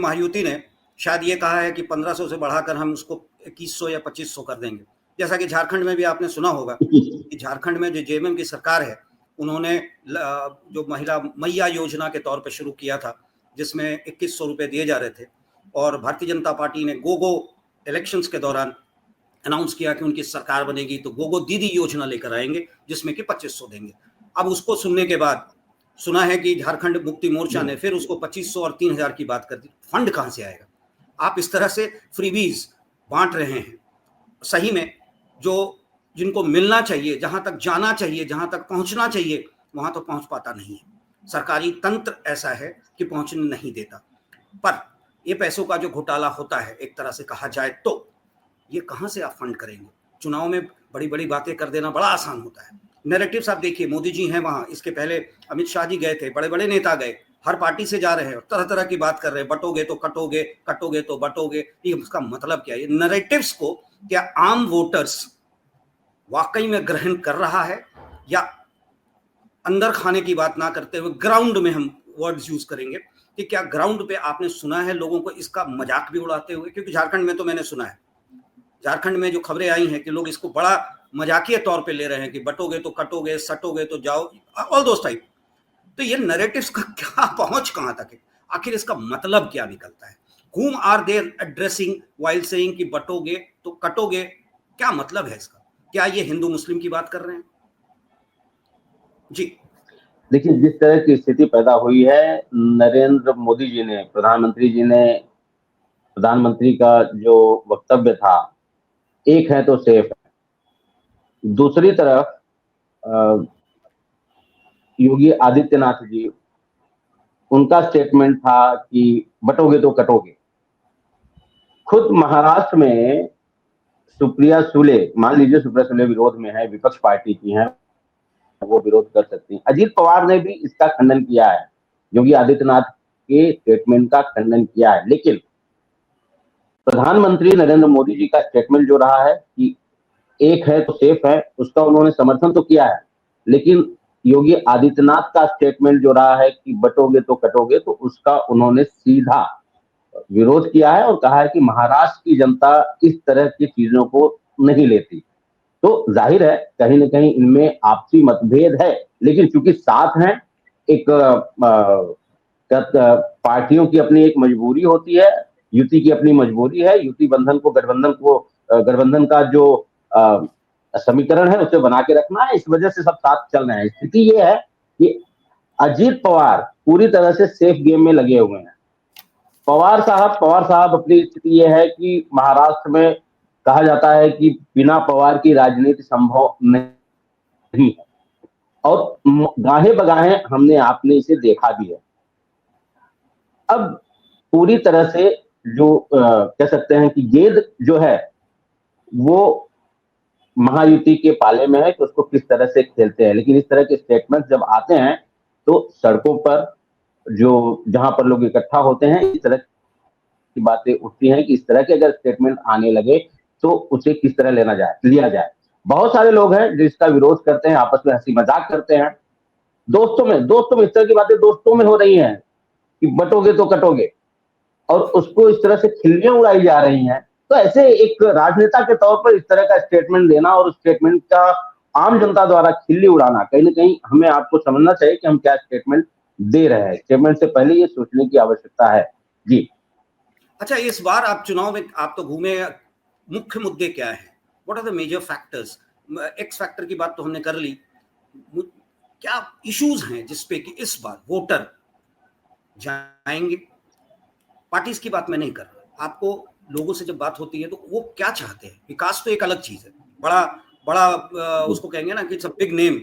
महायुति ने शायद ये कहा है कि 1500 से बढ़ाकर हम उसको 2100 या 2500 कर देंगे। जैसा कि झारखंड में भी आपने सुना होगा कि झारखंड में जो जेएमएम की सरकार है, उन्होंने जो महिला मैया योजना के तौर पे शुरू किया था, जिसमें 2100 रुपए दिए जा रहे थे, और भारतीय जनता पार्टी ने गोगो इलेक्शंस के दौरान अनाउंस किया कि उनकी सरकार बनेगी तो गोगो दीदी योजना लेकर आएंगे, जिसमें कि 2500 देंगे। अब उसको सुनने के बाद सुना है कि झारखंड मुक्ति मोर्चा ने फिर उसको 2500 और 3000 की बात कर दी। फंड कहां से आएगा? आप इस तरह से फ्रीबीज बांट रहे हैं। सही में जो जिनको मिलना चाहिए, जहां तक जाना चाहिए, जहां तक पहुंचना चाहिए, वहां तो पहुंच पाता नहीं है। सरकारी तंत्र ऐसा है कि पहुंचने नहीं देता। पर ये पैसों का जो घोटाला होता है, एक तरह से कहा जाए तो, ये कहां से आप फंड करेंगे? चुनाव में बड़ी बड़ी बातें कर देना बड़ा आसान होता है। नैरेटिव्स आप देखिए, मोदी जी हैं वहां, इसके पहले अमित शाह जी गए थे, बड़े बड़े नेता गए, हर पार्टी से जा रहे हैं और तरह तरह की बात कर रहे हैं, बटोगे तो कटोगे, कटोगे तो बटोगे। ये उसका मतलब क्या है? ये नैरेटिव्स को क्या आम वोटर्स वाकई में ग्रहण कर रहा है, या अंदर खाने की बात ना करते हुए ग्राउंड में हम वर्ड्स यूज करेंगे कि क्या ग्राउंड पे आपने सुना है लोगों को इसका मजाक भी उड़ाते हुए? क्योंकि झारखंड में तो मैंने सुना है, झारखंड में जो खबरें आई हैं कि लोग इसको बड़ा मजाकिया तौर पे ले रहे हैं कि बटोगे तो कटोगे, सटोगे तो जाओ, ऑल दोस टाइप। तो ये नैरेटिव्स का क्या पहुंच कहां तक है? आखिर इसका मतलब क्या निकलता है? whom are they addressing while saying कि बटोगे तो कटोगे? क्या मतलब है इसका? क्या ये हिंदू मुस्लिम की बात कर रहे हैं? जी देखिए, जिस तरह की स्थिति पैदा हुई है, नरेंद्र मोदी जी ने, प्रधानमंत्री जी ने, प्रधानमंत्री का जो वक्तव्य था, एक है तो सेफ है। दूसरी तरफ योगी आदित्यनाथ जी, उनका स्टेटमेंट था कि बटोगे तो कटोगे। खुद महाराष्ट्र में सुप्रिया सुले, मान लीजिए सुप्रिया सुले विरोध में है, विपक्ष पार्टी की हैं, वो विरोध कर सकती हैं। अजीत पवार ने भी इसका खंडन किया है, योगी आदित्यनाथ के स्टेटमेंट का खंडन किया है। लेकिन प्रधानमंत्री नरेंद्र मोदी जी का स्टेटमेंट जो रहा है कि एक है तो सेफ है, उसका उन्होंने समर्थन तो किया है। लेकिन योगी आदित्यनाथ का स्टेटमेंट जो रहा है कि बटोगे तो कटोगे, तो उसका उन्होंने सीधा विरोध किया है और कहा है कि महाराष्ट्र की जनता इस तरह की चीजों को नहीं लेती। तो जाहिर है कहीं ना कहीं इनमें आपसी मतभेद है, लेकिन चूंकि साथ हैं, एक पार्टियों की अपनी एक मजबूरी होती है, युति की अपनी मजबूरी है, युति गठबंधन का जो समीकरण है उसे बना के रखना है। इस वजह से सब साथ चल रहे हैं। स्थिति ये है कि अजीत पवार पूरी तरह से सेफ गेम में लगे हुए हैं। पवार साहब अपनी स्थिति ये है कि महाराष्ट्र में कहा जाता है कि बिना पवार की राजनीति संभव नहीं है, और गाहे बगाहे हमने आपने इसे देखा भी है। अब पूरी तरह से जो कह सकते हैं कि गेंद जो है वो महायुति के पाले में है कि उसको किस तरह से खेलते हैं। लेकिन इस तरह के स्टेटमेंट जब आते हैं तो सड़कों पर जहां पर लोग इकट्ठा होते हैं, इस तरह की बातें उठती हैं कि इस तरह के अगर स्टेटमेंट आने लगे तो उसे किस तरह लिया जाए। बहुत सारे लोग हैं जो इसका विरोध करते हैं, आपस में हंसी मजाक करते हैं। दोस्तों में इस तरह की बातें दोस्तों में हो रही हैं कि बटोगे तो कटोगे, और उसको इस तरह से खिल्लियां उड़ाई जा रही हैं। तो ऐसे एक राजनेता के तौर पर इस तरह का स्टेटमेंट देना और उस स्टेटमेंट का आम जनता द्वारा खिल्ली उड़ाना, कहीं ना कहीं हमें आपको समझना चाहिए कि हम क्या स्टेटमेंट दे रहे हैं। स्टेटमेंट से पहले ये सोचने की आवश्यकता है। जी अच्छा, इस बार आप चुनाव में आप तो घूमे, मुख्य मुद्दे क्या है? What are the major factors? X factor की बात तो हमने कर ली, क्या इश्यूज हैं जिसपे कि इस बार वोटर जाएंगे? पार्टीज की बात मैं नहीं कर रहा, आपको लोगों से जब बात होती है तो वो क्या चाहते हैं? विकास तो एक अलग चीज है, बड़ा उसको कहेंगे ना कि इट्स अ बिग नेम,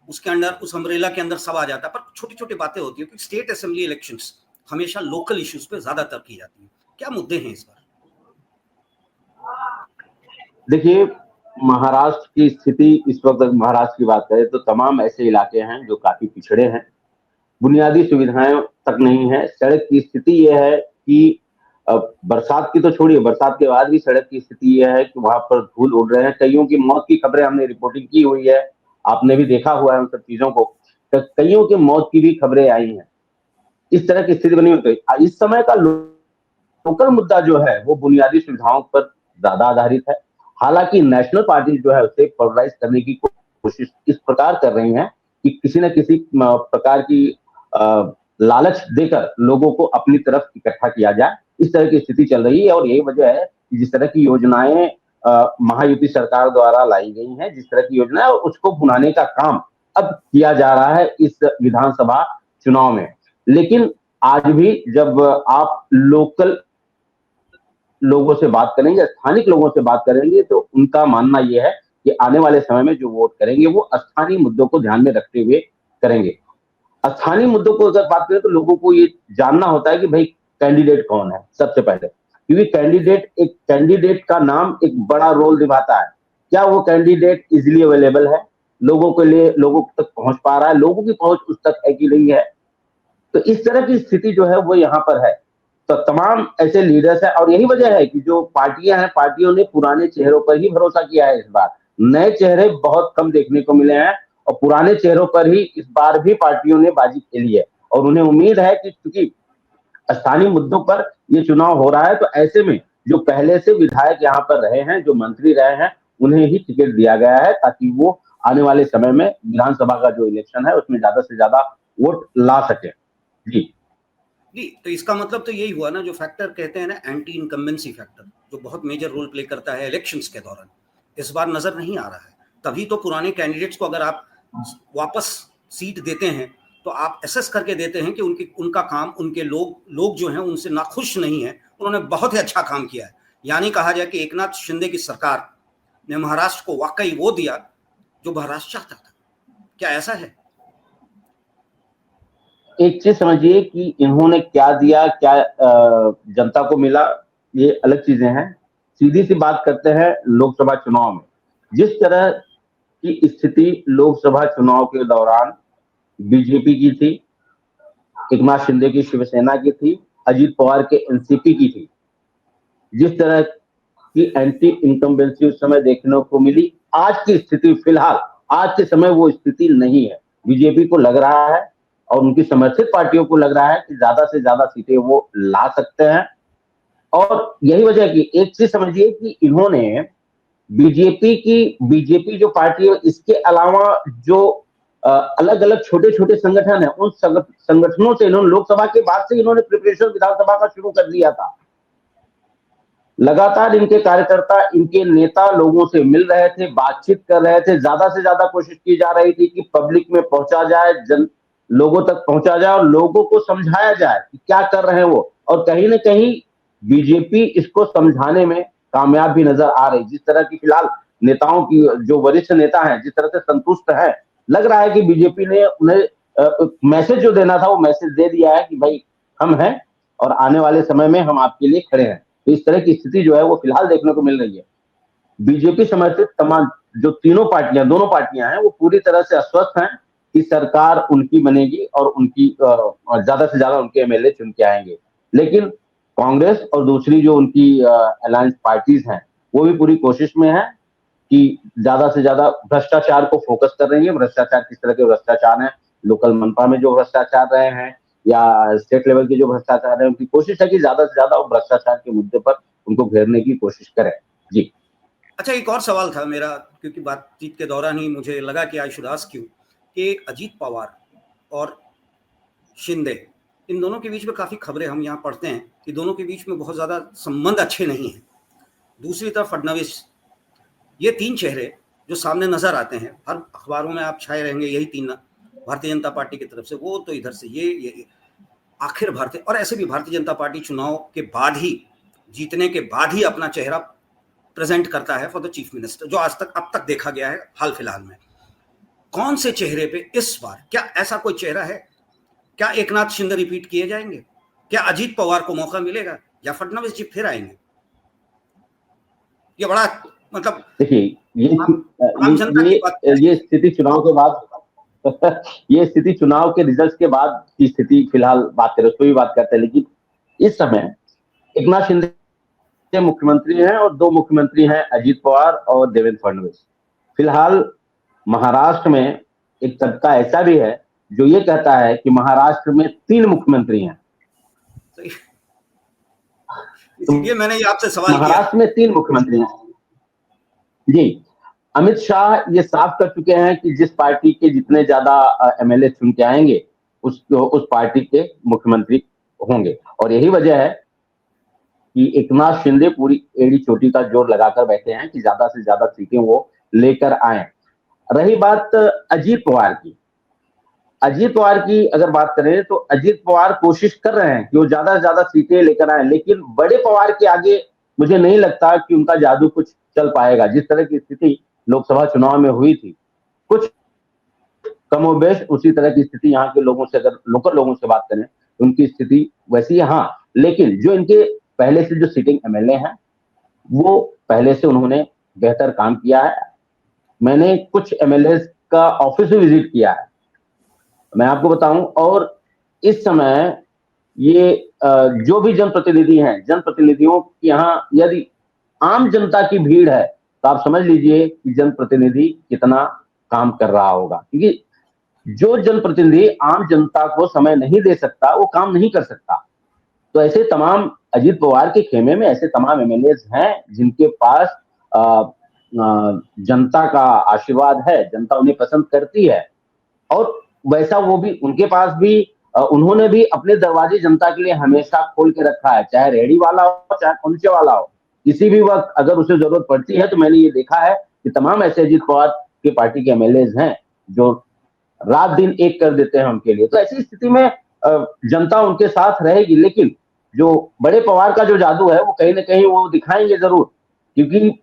उसके अंदर, उस अम्ब्रेला के अंदर सब आ जाता है। पर छोटी छोटी बातें होती है, क्योंकि स्टेट असेंबली इलेक्शंस हमेशा लोकल इश्यूज पे ज्यादातर की जाती है। क्या मुद्दे हैं इस बार? देखिए, महाराष्ट्र की स्थिति इस वक्त, महाराष्ट्र की बात करें तो तमाम ऐसे इलाके हैं जो काफी पिछड़े हैं, बुनियादी सुविधाएं तक नहीं है। सड़क की स्थिति यह है कि बरसात की तो छोड़िए, बरसात के बाद भी सड़क की स्थिति यह है कि वहां पर धूल उड़ रहे हैं। कईयों की मौत की खबरें हमने रिपोर्टिंग की हुई है, आपने भी देखा हुआ है उन सब चीजों को। तो कईयों की मौत की भी खबरें आई हैं। इस तरह की स्थिति बनी हुई है। इस समय का लोकल मुद्दा जो है वो बुनियादी सुविधाओं पर ज्यादा आधारित है। हालांकि नेशनल पार्टी जो है उसे पोलराइज करने की कोशिश इस प्रकार कर रही है कि किसी न किसी प्रकार की लालच देकर लोगों को अपनी तरफ इकट्ठा किया जाए। इस तरह की स्थिति चल रही है और यही वजह है कि जिस तरह की योजनाएं महायुति सरकार द्वारा लाई गई हैं, जिस तरह की योजना है उसको भुनाने का काम अब किया जा रहा है इस विधानसभा चुनाव में। लेकिन आज भी जब आप लोकल लोगों से बात करेंगे, स्थानिक लोगों से बात करेंगे, तो उनका मानना यह है कि आने वाले समय में जो वोट करेंगे वो स्थानीय मुद्दों को ध्यान में रखते हुए करेंगे। स्थानीय मुद्दों को अगर बात करें तो लोगों को ये जानना होता है कि भाई कैंडिडेट कौन है सबसे पहले, क्योंकि कैंडिडेट का नाम एक बड़ा रोल निभाता है। क्या वो कैंडिडेट इजिली अवेलेबल है, लोगों के लिए, लोगों तक पहुंच पा रहा है, लोगों की पहुंच उस तक है कि नहीं है। तो इस तरह की स्थिति जो है वो यहाँ पर है। तो तमाम ऐसे लीडर्स हैं और यही वजह है कि जो पार्टियां हैं, पार्टियों ने पुराने चेहरों पर ही भरोसा किया है। इस बार नए चेहरे बहुत कम देखने को मिले हैं और पुराने चेहरों पर ही इस बार भी पार्टियों ने बाजी खेली है और उन्हें उम्मीद है कि चूंकि स्थानीय मुद्दों पर ये चुनाव हो रहा है तो ऐसे में जो पहले से विधायक यहाँ पर रहे हैं, जो मंत्री रहे हैं, उन्हें ही टिकट दिया गया है ताकि वो आने वाले समय में विधानसभा का जो इलेक्शन है उसमें ज्यादा से ज्यादा वोट ला सके। जी जी, तो इसका मतलब तो यही हुआ ना, जो फैक्टर कहते हैं ना, एंटी इनकम्बेंसी फैक्टर, जो बहुत मेजर रोल प्ले करता है इलेक्शंस के दौरान, इस बार नजर नहीं आ रहा है। तभी तो पुराने कैंडिडेट्स को अगर आप वापस सीट देते हैं तो आप एसेस करके देते हैं कि उनका काम, उनके लोग जो हैं उनसे नाखुश नहीं है, उन्होंने बहुत ही अच्छा काम किया है। यानी कहा जाए कि एकनाथ शिंदे की सरकार ने महाराष्ट्र को वाकई वो दिया जो महाराष्ट्र चाहता था। क्या ऐसा है? एक चीज समझिए कि इन्होंने क्या दिया, क्या जनता को मिला, ये अलग चीजें हैं। सीधी सी बात करते हैं लोकसभा चुनाव में जिस तरह की स्थिति लोकसभा चुनाव के दौरान बीजेपी की थी, एकनाथ शिंदे की शिवसेना की थी, अजीत पवार के एनसीपी की थी, जिस तरह की एंटी इनकम्बेंसी उस समय देखने को मिली, आज की स्थिति फिलहाल आज के समय वो स्थिति नहीं है। बीजेपी को लग रहा है और उनकी समर्थित पार्टियों को लग रहा है कि ज्यादा से ज्यादा सीटें वो ला सकते हैं। और यही वजह है कि एक चीज समझिए कि इन्होंने बीजेपी जो पार्टी है इसके अलावा जो अलग अलग छोटे छोटे संगठन है, उन संगठनों से इन्होंने लोकसभा के बाद से इन्होंने प्रिपरेशन विधानसभा का शुरू कर दिया था। लगातार इनके कार्यकर्ता, इनके नेता लोगों से मिल रहे थे, बातचीत कर रहे थे, ज्यादा से ज्यादा कोशिश की जा रही थी कि पब्लिक में पहुंचा जाए, लोगों तक पहुंचा जाए और लोगों को समझाया जाए कि क्या कर रहे हैं वो। और कहीं ना कहीं बीजेपी इसको समझाने में कामयाब भी नजर आ रही। जिस तरह की फिलहाल नेताओं की, जो वरिष्ठ नेता हैं, जिस तरह से संतुष्ट है, लग रहा है कि बीजेपी ने उन्हें मैसेज जो देना था वो मैसेज दे दिया है कि भाई हम हैं और आने वाले समय में हम आपके लिए खड़े हैं। तो इस तरह की स्थिति जो है वो फिलहाल देखने को मिल रही है। बीजेपी समर्थित तमाम जो दोनों पार्टियां हैं, वो पूरी तरह से आश्वस्त हैं कि सरकार उनकी बनेगी और उनकी ज्यादा से ज्यादा उनके एमएलए चुन के आएंगे। लेकिन कांग्रेस और दूसरी जो उनकी अलायंस पार्टीज हैं वो भी पूरी कोशिश में है कि ज्यादा से ज्यादा भ्रष्टाचार को फोकस कर रही है। भ्रष्टाचार किस तरह के भ्रष्टाचार हैं, लोकल मनपा में जो भ्रष्टाचार रहे हैं या स्टेट लेवल के जो भ्रष्टाचार है, उनकी कोशिश है कि ज्यादा से ज्यादा वो भ्रष्टाचार के मुद्दे पर उनको घेरने की कोशिश करें। जी अच्छा, एक और सवाल था मेरा, क्योंकि बातचीत के दौरान ही मुझे लगा कि आई शुड आस्क यू कि अजीत पवार और शिंदे, इन दोनों के बीच में काफ़ी खबरें हम यहाँ पढ़ते हैं कि दोनों के बीच में बहुत ज़्यादा संबंध अच्छे नहीं हैं। दूसरी तरफ फडणवीस, ये तीन चेहरे जो सामने नजर आते हैं, हर अखबारों में आप छाए रहेंगे, यही तीन, भारतीय जनता पार्टी की तरफ से वो, तो इधर से ये आखिर भारतीय, और ऐसे भी भारतीय जनता पार्टी चुनाव के बाद ही, जीतने के बाद ही अपना चेहरा प्रेजेंट करता है फॉर द चीफ मिनिस्टर, जो आज तक अब तक देखा गया है हाल फिलहाल में। कौन से चेहरे पे इस बार, क्या ऐसा कोई चेहरा है? क्या एकनाथ शिंदे रिपीट किए जाएंगे? क्या अजीत पवार को मौका मिलेगा या फडणवीस जी फिर आएंगे? ये बड़ा, मतलब देखिए ये स्थिति चुनाव के बाद ये स्थिति चुनाव के रिजल्ट के बाद की स्थिति फिलहाल बात करें उसको भी बात करते हैं। लेकिन इस समय एकनाथ शिंदे मुख्यमंत्री हैं और दो मुख्यमंत्री हैं, अजीत पवार और देवेंद्र फडणवीस। फिलहाल महाराष्ट्र में एक तबका ऐसा भी है जो ये कहता है कि महाराष्ट्र में 3 मुख्यमंत्री हैं। सही। तो इसीलिए मैंने ये आपसे सवाल किया। महाराष्ट्र में 3 मुख्यमंत्री हैं जी। अमित शाह ये साफ कर चुके हैं कि जिस पार्टी के जितने ज्यादा एमएलए चुन के आएंगे उस पार्टी के मुख्यमंत्री होंगे, और यही वजह है कि एकनाथ शिंदे पूरी एड़ी चोटी का जोर लगाकर बैठे हैं कि ज्यादा से ज्यादा सीटें वो लेकर आए। रही बात अजीत पवार की अगर बात करें तो अजीत पवार कोशिश कर रहे हैं कि वो ज्यादा से ज्यादा सीटें लेकर आए, लेकिन बड़े पवार के आगे मुझे नहीं लगता कि उनका जादू कुछ चल पाएगा। जिस तरह की स्थिति लोकसभा चुनाव में हुई थी, कुछ कमोबेश उसी तरह की स्थिति यहाँ के लोगों से, अगर लोकल लोगों से बात करें उनकी स्थिति वैसी है। हाँ, लेकिन जो इनके पहले से जो सिटिंग एमएलए हैं वो पहले से उन्होंने बेहतर काम किया है। मैंने कुछ एमएलए का ऑफिस भी विजिट किया है, मैं आपको बताऊं। और इस समय ये जो भी जनप्रतिनिधि हैं, जनप्रतिनिधियों के यहाँ यदि आम जनता की भीड़ है तो आप समझ लीजिए कि जनप्रतिनिधि कितना काम कर रहा होगा, क्योंकि जो जनप्रतिनिधि आम जनता को समय नहीं दे सकता वो काम नहीं कर सकता। तो ऐसे तमाम अजीत पवार के खेमे में ऐसे तमाम एमएलए हैं जिनके पास जनता का आशीर्वाद है, जनता उन्हें पसंद करती है। और वैसा वो भी, उनके पास भी उन्होंने भी अपने दरवाजे जनता के लिए हमेशा खोल के रखा है, चाहे रेहड़ी वाला हो चाहे कुलचे वाला हो। किसी भी वक्त अगर उसे जरूरत पड़ती है तो मैंने ये देखा है कि तमाम ऐसे अजीत पवार के पार्टी के एमएलए हैं जो रात दिन एक कर देते हैं उनके लिए। तो ऐसी स्थिति में जनता उनके साथ रहेगी, लेकिन जो बड़े पवार का जो जादू है वो कहीं ना कहीं वो दिखाएंगे जरूर, क्योंकि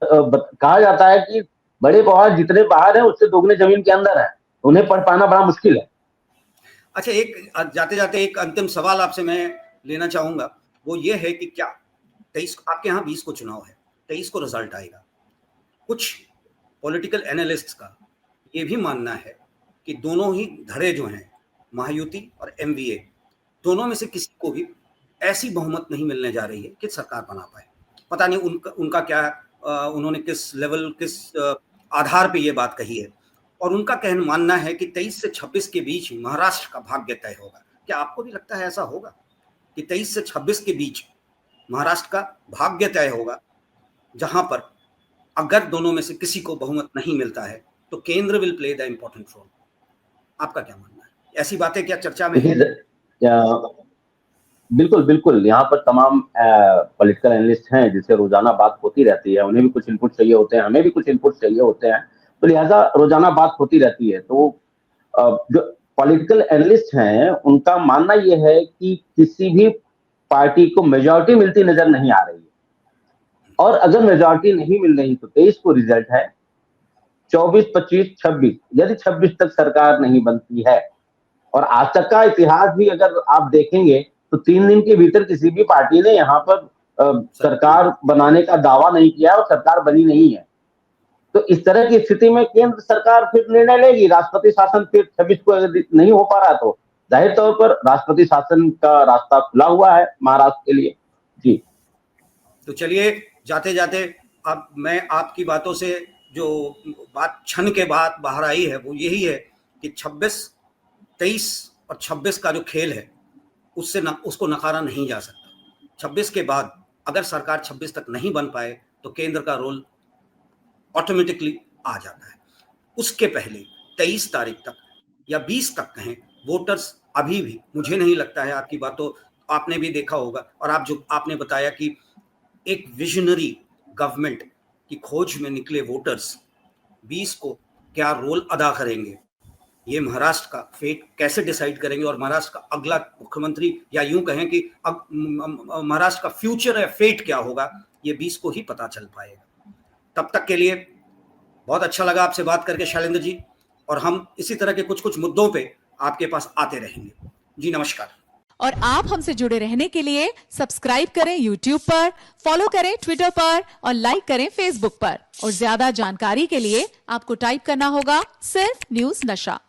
कहा जाता है कि बड़े पवार जितने बाहर है उससे दोगुने जमीन के अंदर है, उन्हें पढ़ पाना बड़ा मुश्किल है। अच्छा, एक जाते जाते एक अंतिम सवाल आपसे मैं लेना चाहूंगा, वो ये है कि क्या 23 आपके यहाँ 20 को चुनाव है, 23 को रिजल्ट आएगा। कुछ पॉलिटिकल एनालिस्ट्स का ये भी मानना है कि दोनों ही धड़े जो हैं, महायुति और एमवीए, दोनों में से किसी को भी ऐसी बहुमत नहीं मिलने जा रही है कि सरकार बना पाए। पता नहीं उनका क्या, उन्होंने किस लेवल, किस आधार पे ये बात कही है। और उनका कहना मानना है कि 23 से 26 के बीच महाराष्ट्र का भाग्य तय होगा। क्या आपको भी लगता है ऐसा होगा कि 23 से 26 के बीच महाराष्ट्र का भाग्य तय होगा, जहां पर अगर दोनों में से किसी को बहुमत नहीं मिलता है तो केंद्र will play the important role? आपका क्या मानना है? ऐसी बातें क्या चर्चा में है? बिल्कुल बिल्कुल, यहाँ पर तमाम पॉलिटिकल एनालिस्ट हैं जिससे रोजाना बात होती रहती है, उन्हें भी कुछ इनपुट चाहिए होते हैं, हमें भी कुछ इनपुट चाहिए होते हैं, तो लिहाजा रोजाना बात होती रहती है। तो जो पॉलिटिकल एनालिस्ट हैं उनका मानना यह है कि किसी भी पार्टी को मेजॉरिटी मिलती नजर नहीं आ रही है, और अगर मेजॉरिटी नहीं मिल रही तो 23 को रिजल्ट है, 24, 25, 26, यदि 26 तक सरकार नहीं बनती है, और आज तक का इतिहास भी अगर आप देखेंगे तो 3 दिन के भीतर किसी भी पार्टी ने यहाँ पर सरकार बनाने का दावा नहीं किया और सरकार बनी नहीं है। तो इस तरह की स्थिति में केंद्र सरकार फिर निर्णय लेगी, राष्ट्रपति शासन फिर 26 को अगर नहीं हो पा रहा तो जाहिर तौर पर राष्ट्रपति शासन का रास्ता खुला हुआ है महाराष्ट्र के लिए। जी, तो चलिए जाते जाते अब मैं आपकी बातों से जो बात क्षण के बाद बाहर आई है वो यही है कि 26, 23 और 26 का जो खेल है उसको नकारा नहीं जा सकता। 26 के बाद अगर सरकार 26 तक नहीं बन पाए तो केंद्र का रोल ऑटोमेटिकली आ जाता है। उसके पहले 23 तारीख तक या 20 तक कहें, वोटर्स अभी भी, मुझे नहीं लगता है, आपकी बातों आपने भी देखा होगा और आप जो आपने बताया कि एक विजनरी गवर्नमेंट की खोज में निकले वोटर्स 20 को क्या रोल अदा करेंगे, ये महाराष्ट्र का फेट कैसे डिसाइड करेंगे, और महाराष्ट्र का अगला मुख्यमंत्री या यूं कहें कि महाराष्ट्र का फ्यूचर या फेट क्या होगा, ये 20 को ही पता चल पाएगा। तब तक के लिए बहुत अच्छा लगा आपसे बात करके शैलेंद्र जी, और हम इसी तरह के कुछ कुछ मुद्दों पे आपके पास आते रहेंगे। जी नमस्कार। और आप हमसे जुड़े रहने के लिए सब्सक्राइब करें YouTube पर, फॉलो करें Twitter पर और लाइक करें Facebook पर। और ज्यादा जानकारी के लिए आपको टाइप करना होगा सिर्फ न्यूज़ नशा।